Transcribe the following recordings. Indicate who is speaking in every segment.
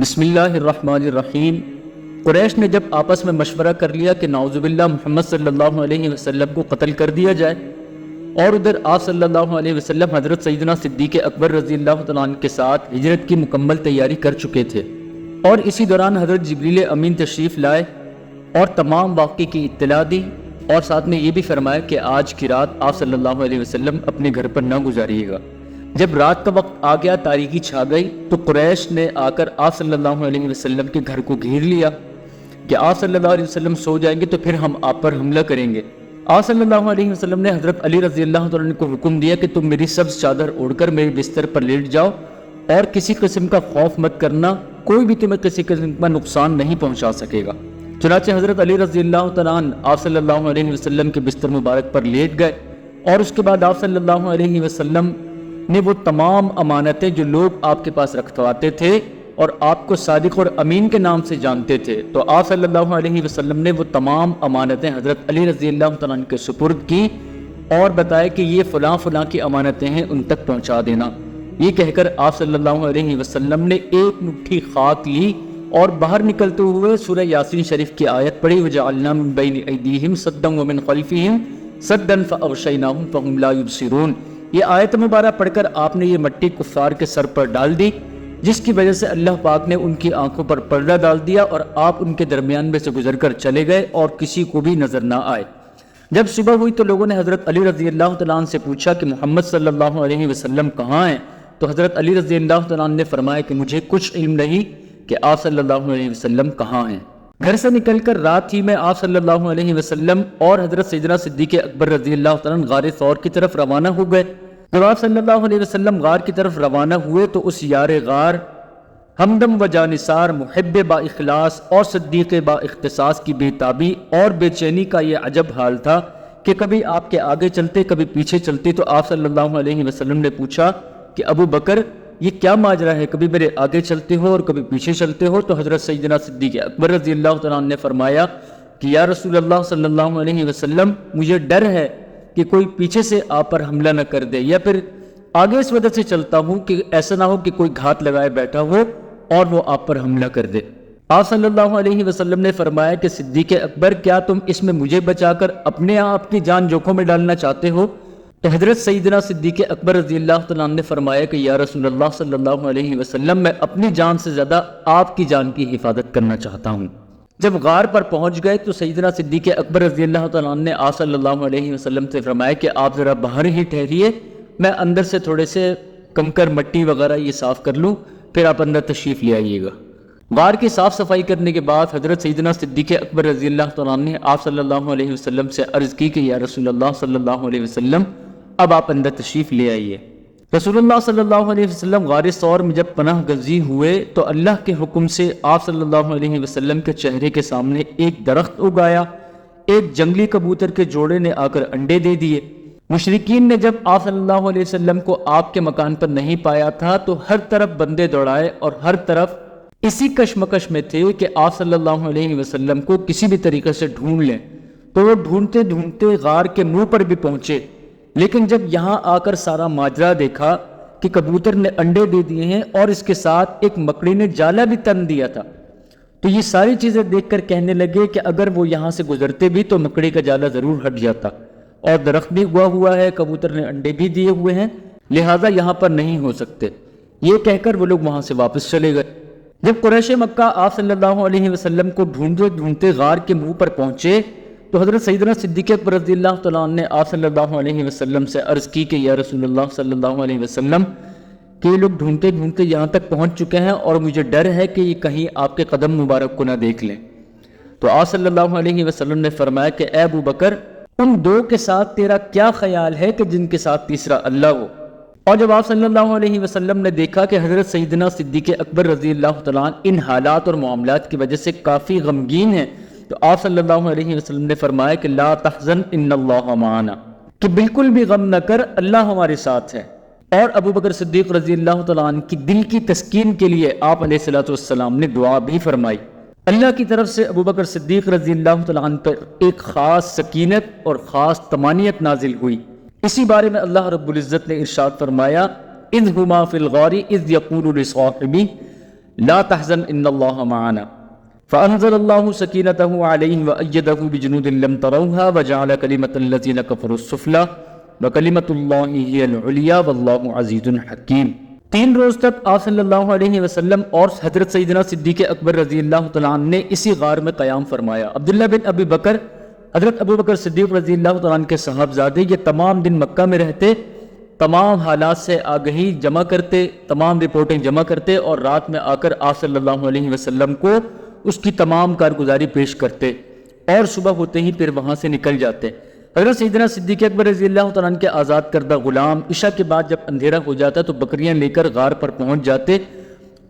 Speaker 1: بسم اللہ الرحمن الرحیم۔ قریش نے جب آپس میں مشورہ کر لیا کہ نعوذ باللہ محمد صلی اللہ علیہ وسلم کو قتل کر دیا جائے، اور ادھر آپ صلی اللہ علیہ وسلم حضرت سیدنا صدیق اکبر رضی اللہ تعالیٰ عنہ کے ساتھ ہجرت کی مکمل تیاری کر چکے تھے، اور اسی دوران حضرت جبریل امین تشریف لائے اور تمام واقعے کی اطلاع دی، اور ساتھ میں یہ بھی فرمایا کہ آج کی رات آپ صلی اللہ علیہ وسلم اپنے گھر پر نہ گزاریے گا۔ جب رات کا وقت آ گیا، تاریکی چھا گئی، تو قریش نے آ کر آپ صلی اللہ علیہ وسلم کے گھر کو گھیر لیا کہ آپ صلی اللہ علیہ وسلم سو جائیں گے تو پھر ہم آپ پر حملہ کریں گے۔ آپ صلی اللہ علیہ وسلم نے حضرت علی رضی اللہ تعالیٰ عنہ کو حکم دیا کہ تم میری سبز چادر اوڑھ کر میرے بستر پر لیٹ جاؤ اور کسی قسم کا خوف مت کرنا، کوئی بھی تمہیں کسی قسم کا نقصان نہیں پہنچا سکے گا۔ چنانچہ حضرت علی رضی اللہ تعالیٰ عنہ آپ صلی اللہ علیہ وسلم کے بستر مبارک پر لیٹ گئے، اور اس کے بعد آپ صلی اللہ علیہ وسلم نے وہ تمام امانتیں جو لوگ آپ کے پاس رکھواتے تھے اور آپ کو صادق اور امین کے نام سے جانتے تھے، تو آپ صلی اللہ علیہ وسلم نے وہ تمام امانتیں حضرت علی رضی اللہ تعالیٰ عنہ کے سپرد کی اور بتایا کہ یہ فلاں فلاں کی امانتیں ہیں، ان تک پہنچا دینا۔ یہ کہہ کر آپ صلی اللہ علیہ وسلم نے ایک مٹھی خاک لی اور باہر نکلتے ہوئے سورہ یاسین شریف کی آیت پڑھی، وَجَعَلْنَا مِن بَيْنِ أَيْدِيهِمْ سَدًّا وَمِنْ خَلْفِهِمْ سَدًّا فَأَغْشَيْنَاهُمْ فَهُمْ لَا يُبْصِرُونَ۔ یہ آیت مبارکہ پڑھ کر آپ نے یہ مٹی کفار کے سر پر ڈال دی، جس کی وجہ سے اللہ پاک نے ان کی آنکھوں پر پردہ ڈال دیا اور آپ ان کے درمیان میں سے گزر کر چلے گئے اور کسی کو بھی نظر نہ آئے۔ جب صبح ہوئی تو لوگوں نے حضرت علی رضی اللہ تعالیٰ عنہ سے پوچھا کہ محمد صلی اللہ علیہ وسلم کہاں ہیں؟ تو حضرت علی رضی اللہ تعالیٰ عنہ نے فرمایا کہ مجھے کچھ علم نہیں کہ آپ صلی اللہ علیہ وسلم کہاں ہیں۔ گھر سے نکل کر رات ہی میں آپ صلی اللہ علیہ وسلم اور حضرت سیدنا صدیق اکبر رضی اللہ تعالیٰ عنہ غار ثور کی طرف روانہ ہو گئے۔ جب آپ صلی اللہ علیہ وسلم غار کی طرف روانہ ہوئے تو اس یار غار، ہمدم و جانثار، محب با اخلاص اور صدیق با اختصاص کی بے تابی اور بے چینی کا یہ عجب حال تھا کہ کبھی آپ کے آگے چلتے کبھی پیچھے چلتے۔ تو آپ صلی اللہ علیہ وسلم نے پوچھا کہ ابو بکر، یہ کیا ماجرا ہے، کبھی میرے آگے چلتے ہو اور کبھی پیچھے چلتے ہو؟ تو حضرت سیدنا صدیق اکبر رضی اللہ تعالیٰ عنہ نے فرمایا کہ یا رسول اللہ صلی اللہ علیہ وسلم، مجھے ڈر ہے کہ کوئی پیچھے سے آپ پر حملہ نہ کر دے، یا پھر آگے اس وجہ سے چلتا ہوں کہ ایسا نہ ہو کہ کوئی گھات لگائے بیٹھا ہو اور وہ آپ پر حملہ کر دے۔ آپ صلی اللہ علیہ وسلم نے فرمایا کہ صدیق اکبر، کیا تم اس میں مجھے بچا کر اپنے آپ کی جان جوکھوں میں ڈالنا چاہتے ہو؟ تو حضرت سیدنا صدیق اکبر رضی اللہ تعالیٰ عنہ نے فرمایا کہ یا رسول اللہ صلی اللہ علیہ وسلم، میں اپنی جان سے زیادہ آپ کی جان کی حفاظت کرنا چاہتا ہوں۔ جب غار پر پہنچ گئے تو سیدنا صدیق اکبر رضی اللہ تعالیٰ عنہ نے آپ صلی اللہ علیہ وسلم سے فرمایا کہ آپ ذرا باہر ہی ٹھہریے، میں اندر سے تھوڑے سے کنکر مٹی وغیرہ یہ صاف کر لوں، پھر آپ اندر تشریف لے آئیے گا۔ غار کی صاف صفائی کرنے کے بعد حضرت سیدنا صدیق اکبر رضی اللہ تعالیٰ عنہ نے آپ صلی اللہ علیہ وسلم سے عرض کی کہ یا رسول اللہ صلی اللہ علیہ وسلم، اب آپ اندر تشریف لے آئیے۔ رسول اللہ صلی اللہ علیہ وسلم غار ثور میں جب پناہ گزین ہوئے تو اللہ کے حکم سے آپ صلی اللہ علیہ وسلم کے چہرے کے سامنے ایک درخت اگایا، ایک جنگلی کبوتر کے جوڑے نے آ کر انڈے دے دیے۔ مشرکین نے جب آپ صلی اللہ علیہ وسلم کو آپ کے مکان پر نہیں پایا تھا تو ہر طرف بندے دوڑائے اور ہر طرف اسی کشمکش میں تھے کہ آپ صلی اللہ علیہ وسلم کو کسی بھی طریقے سے ڈھونڈ لیں، تو وہ ڈھونڈتے ڈھونڈتے غار کے منہ پر بھی پہنچے، لیکن جب یہاں آ کر سارا ماجرا دیکھا کہ کبوتر نے انڈے دے دیے ہیں اور اس کے ساتھ ایک مکڑی نے جالا بھی تن دیا تھا، تو یہ ساری چیزیں دیکھ کر کہنے لگے کہ اگر وہ یہاں سے گزرتے بھی تو مکڑی کا جالا ضرور ہٹ جاتا، اور درخت بھی اگا ہوا ہے، کبوتر نے انڈے بھی دیے ہوئے ہیں، لہٰذا یہاں پر نہیں ہو سکتے۔ یہ کہہ کر وہ لوگ وہاں سے واپس چلے گئے۔ جب قریش مکہ آپ صلی اللہ علیہ وسلم کو ڈھونڈتے ڈھونڈتے غار کے منہ پر پہنچے تو حضرت سیدنا صدیق اکبر رضی اللہ تعالیٰ عنہ نے آپ صلی اللہ علیہ وسلم سے عرض کی کہ یا رسول اللہ صلی اللہ علیہ وسلم، کہ یہ لوگ ڈھونڈتے ڈھونڈتے یہاں تک پہنچ چکے ہیں اور مجھے ڈر ہے کہ یہ کہیں آپ کے قدم مبارک کو نہ دیکھ لیں۔ تو آپ صلی اللہ علیہ وسلم نے فرمایا کہ اے ابو بکر، ان دو کے ساتھ تیرا کیا خیال ہے کہ جن کے ساتھ تیسرا اللہ ہو؟ اور جب آپ صلی اللہ علیہ وسلم نے دیکھا کہ حضرت سیدنا صدیق اکبر رضی اللہ تعالیٰ عنہ ان حالات اور معاملات کی وجہ سے کافی غمگین ہیں، تو آپ صلی اللہ علیہ وسلم نے فرمایا کہ لا تحزن ان اللہ معنا، کہ بالکل بھی غم نہ کر، اللہ ہمارے ساتھ ہے۔ اور ابو بکر صدیق رضی اللہ تعالیٰ عنہ کی دل کی تسکین کے لیے آپ علیہ الصلوۃ والسلام نے دعا بھی فرمائی۔ اللہ کی طرف سے ابو بکر صدیق رضی اللہ تعالیٰ عنہ پر ایک خاص سکینت اور خاص طمانینت نازل ہوئی۔ اسی بارے میں اللہ رب العزت نے ارشاد فرمایا، اذ ہما فی الغار اذ یقول لصاحبہ، لا تحزن ان اللہ معنا فانزل اللہ سکینتہ علیہ وأیدہ بجنود لم تروها وجعل کلمۃ الذین کفروا السفلی وکلمۃ اللہ ہی العلیٰ واللہ عزیز حکیم۔ 3 روز تک آپ صلی اللہ علیہ وسلم اور حضرت سیدنا صدیق اکبر رضی اللہ تعالیٰ عنہ نے اسی غار میں قیام فرمایا۔ عبداللہ بن ابی بکر، حضرت ابو بکر صدیق رضی اللہ تعالیٰ عنہ کے صاحبزادے، یہ تمام دن مکہ میں رہتے، تمام حالات سے آگہی جمع کرتے، تمام رپورٹیں جمع کرتے، اور رات میں آ کر آپ صلی اللہ علیہ وسلم کو اس کی تمام کارگزاری پیش کرتے، اور صبح ہوتے ہی پھر وہاں سے نکل جاتے۔ حضرت سیدنا صدیق اکبر رضی اللہ تعالیٰ عنہ کے آزاد کردہ غلام عشاء کے بعد جب اندھیرا ہو جاتا تو بکریاں لے کر غار پر پہنچ جاتے،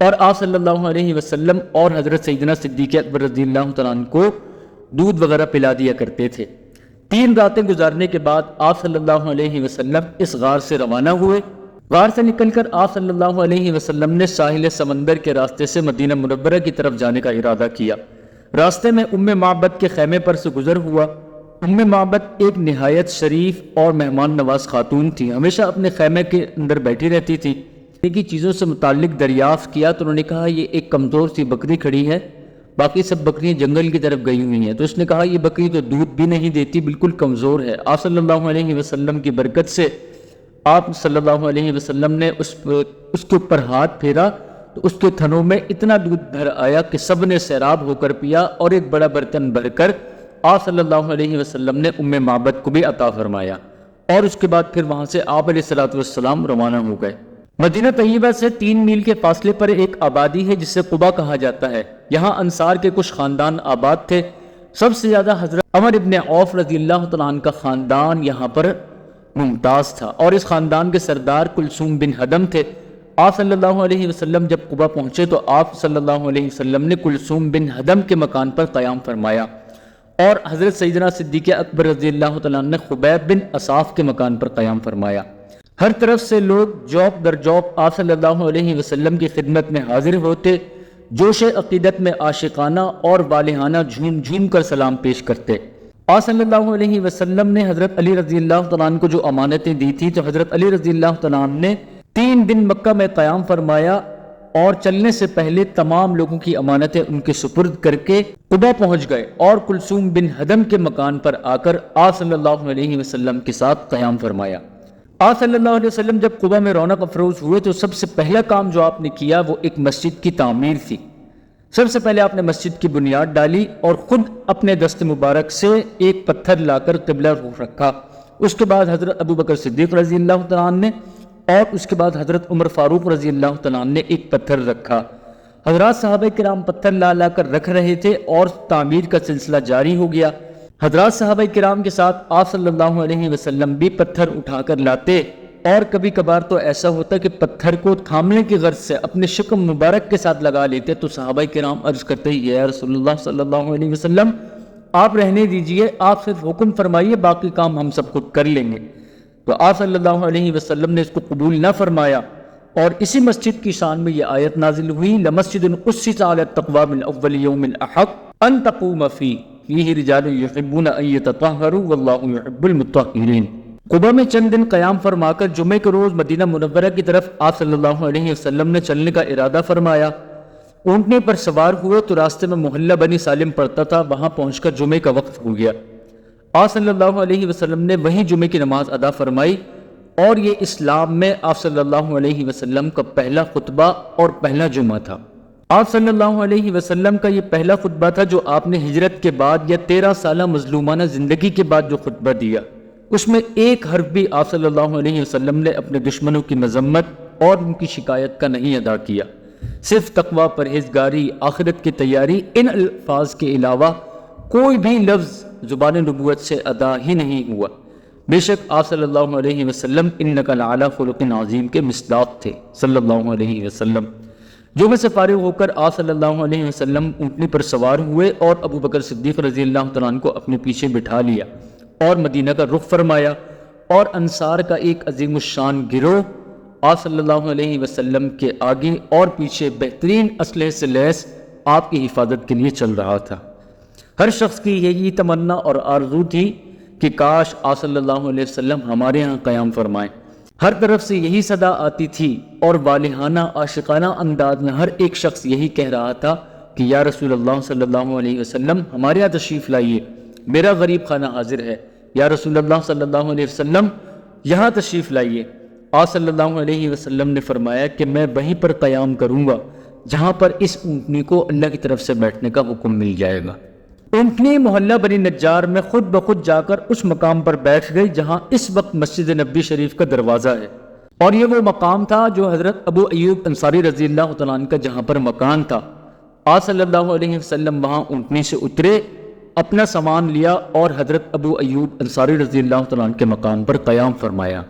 Speaker 1: اور آپ صلی اللہ علیہ وسلم اور حضرت سیدنا صدیق اکبر رضی اللہ تعالیٰ عنہ کو دودھ وغیرہ پلا دیا کرتے تھے۔ 3 راتیں گزارنے کے بعد آپ صلی اللہ علیہ وسلم اس غار سے روانہ ہوئے۔ غار سے نکل کر آپ صلی اللہ علیہ وسلم نے ساحل سمندر کے راستے سے مدینہ منورہ کی طرف جانے کا ارادہ کیا۔ راستے میں ام معبد کے خیمے پر سے گزر ہوا۔ ام معبد ایک نہایت شریف اور مہمان نواز خاتون تھی، ہمیشہ اپنے خیمے کے اندر بیٹھی رہتی تھی۔ کی چیزوں سے متعلق دریافت کیا تو انہوں نے کہا یہ ایک کمزور سی بکری کھڑی ہے، باقی سب بکریاں جنگل کی طرف گئی ہوئی ہیں۔ تو اس نے کہا یہ بکری تو دودھ بھی نہیں دیتی، بالکل کمزور ہے۔ آپ صلی اللہ علیہ وسلم کی برکت سے آپ صلی اللہ علیہ وسلم نے اس کے اوپر ہاتھ پھیرا تو اس کے تھنوں میں اتنا دودھ بھر آیا کہ سب نے سیراب ہو کر پیا، اور ایک بڑا برتن بھر کر آپ صلی اللہ علیہ وسلم نے ام معبد کو بھی عطا فرمایا، اور اس کے بعد پھر وہاں سے آپ علیہ الصلوۃ والسلام روانہ ہو گئے۔ مدینہ طیبہ سے 3 میل کے فاصلے پر ایک آبادی ہے جسے قبا کہا جاتا ہے۔ یہاں انصار کے کچھ خاندان آباد تھے۔ سب سے زیادہ حضرت عمر ابن عوف رضی اللہ تعالیٰ عنہ کا خاندان یہاں پر ممتاز تھا، اور اس خاندان کے سردار کلثوم بن ہدم تھے۔ آپ صلی اللہ علیہ وسلم جب قبا پہنچے تو آپ صلی اللہ علیہ وسلم نے کلثوم بن ہدم کے مکان پر قیام فرمایا، اور حضرت سیدنا صدیق اکبر رضی اللہ تعالیٰ عنہ نے خبیب بن اصاف کے مکان پر قیام فرمایا۔ ہر طرف سے لوگ جوب در جوب آپ صلی اللہ علیہ وسلم کی خدمت میں حاضر ہوتے، جوش عقیدت میں عاشقانہ اور والہانہ جھوم جھوم کر سلام پیش کرتے۔ آپ صلی اللہ علیہ وسلم نے حضرت علی رضی اللہ تعالیٰ عنہ کو جو امانتیں دی تھی تو حضرت علی رضی اللہ تعالیٰ عنہ نے 3 دن مکہ میں قیام فرمایا، اور چلنے سے پہلے تمام لوگوں کی امانتیں ان کے سپرد کر کے قبا پہنچ گئے، اور کلثوم بن ہدم کے مکان پر آ کر آپ صلی اللہ علیہ وسلم کے ساتھ قیام فرمایا۔ آپ صلی اللہ علیہ وسلم جب قبا میں رونق افروز ہوئے تو سب سے پہلا کام جو آپ نے کیا وہ ایک مسجد کی تعمیر تھی۔ سب سے پہلے آپ نے مسجد کی بنیاد ڈالی، اور خود اپنے دست مبارک سے ایک پتھر لا کر قبلہ رخ رکھا۔ اس کے بعد حضرت ابو بکر صدیق رضی اللہ تعالیٰ عنہ نے، اور اس کے بعد حضرت عمر فاروق رضی اللہ تعالیٰ عنہ نے ایک پتھر رکھا۔ حضرات صحابہ کرام پتھر لا لا کر رکھ رہے تھے، اور تعمیر کا سلسلہ جاری ہو گیا۔ حضرات صحابہ کرام کے ساتھ آپ صلی اللہ علیہ وسلم بھی پتھر اٹھا کر لاتے، اور کبھی کبھار تو ایسا ہوتا کہ پتھر کو تھامنے کی غرض سے اپنے شکم مبارک کے ساتھ لگا لیتے، تو صحابہ کرام عرض کرتے یا رسول اللہ صلی اللہ علیہ وسلم آپ رہنے دیجئے، آپ صرف حکم فرمائیے، باقی کام ہم سب خود کر لیں گے۔ تو آپ صلی اللہ علیہ وسلم نے اس کو قبول نہ فرمایا، اور اسی مسجد کی شان میں یہ آیت نازل ہوئی لَمَسْجِدٌ أُسِّسَ عَلَى التَّقْوَىٰ مِنْ أَوَّلِ يَوْمٍ أَحَقُّ أَن تَقُومَ فِيهِ رِجَالٌ يُحِبُّونَ أَن يَتَطَهَّرُوا وَاللَّهُ يُحِبُّ الْمُطَّهِّرِينَ۔ قبا میں چند دن قیام فرما کر جمعے کے روز مدینہ منورہ کی طرف آپ صلی اللہ علیہ وسلم نے چلنے کا ارادہ فرمایا۔ اونٹنے پر سوار ہوئے تو راستے میں محلہ بنی سالم پڑتا تھا، وہاں پہنچ کر جمعے کا وقت ہو گیا۔ آپ صلی اللہ علیہ وسلم نے وہیں جمعے کی نماز ادا فرمائی، اور یہ اسلام میں آپ صلی اللہ علیہ وسلم کا پہلا خطبہ اور پہلا جمعہ تھا۔ آپ صلی اللہ علیہ وسلم کا یہ پہلا خطبہ تھا جو آپ نے ہجرت کے بعد یا 13 سالہ مظلومانہ زندگی کے بعد جو خطبہ دیا، اس میں ایک حرف بھی آپ صلی اللہ علیہ وسلم نے اپنے دشمنوں کی مذمت اور ان کی شکایت کا نہیں ادا کیا۔ صرف تقوی، پرہیزگاری، آخرت کی تیاری، ان الفاظ کے علاوہ کوئی بھی لفظ زبان نبوت سے ادا ہی نہیں ہوا۔ بے شک آپ صلی اللہ علیہ وسلم انک لعلی خلق عظیم کے مصداق تھے صلی اللہ علیہ وسلم۔ جمعے سے فارغ ہو کر آپ صلی اللہ علیہ وسلم اونٹنی پر سوار ہوئے، اور ابو بکر صدیق رضی اللہ تعالیٰ عنہ کو اپنے پیچھے بٹھا لیا، اور مدینہ کا رخ فرمایا، اور انصار کا ایک عظیم الشان گروہ آپ صلی اللہ علیہ وسلم کے آگے اور پیچھے بہترین اسلحے سے لیس آپ کی حفاظت کے لیے چل رہا تھا۔ ہر شخص کی یہی تمنا اور آرزو تھی کہ کاش آپ صلی اللہ علیہ وسلم ہمارے ہاں قیام فرمائیں۔ ہر طرف سے یہی صدا آتی تھی اور والہانہ عاشقانہ انداز میں ہر ایک شخص یہی کہہ رہا تھا کہ یا رسول اللہ صلی اللہ علیہ وسلم ہمارے یہاں تشریف لائیے، میرا غریب خانہ حاضر ہے، یا رسول اللہ صلی اللہ علیہ وسلم یہاں تشریف لائیے۔ آپ صلی اللہ علیہ وسلم نے فرمایا کہ میں وہیں پر قیام کروں گا جہاں پر اس اونٹنی کو اللہ کی طرف سے بیٹھنے کا حکم مل جائے گا۔ اونٹنی محلہ بنی نجار میں خود بخود جا کر اس مقام پر بیٹھ گئی جہاں اس وقت مسجد نبی شریف کا دروازہ ہے، اور یہ وہ مقام تھا جو حضرت ابو ایوب انصاری رضی اللہ تعالیٰ عنہ کا جہاں پر مکان تھا۔ آپ صلی اللہ علیہ وسلم وہاں اونٹنی سے اترے، اپنا سامان لیا اور حضرت ابو ایوب انصاری رضی اللہ تعالیٰ عنہ کے مکان پر قیام فرمایا۔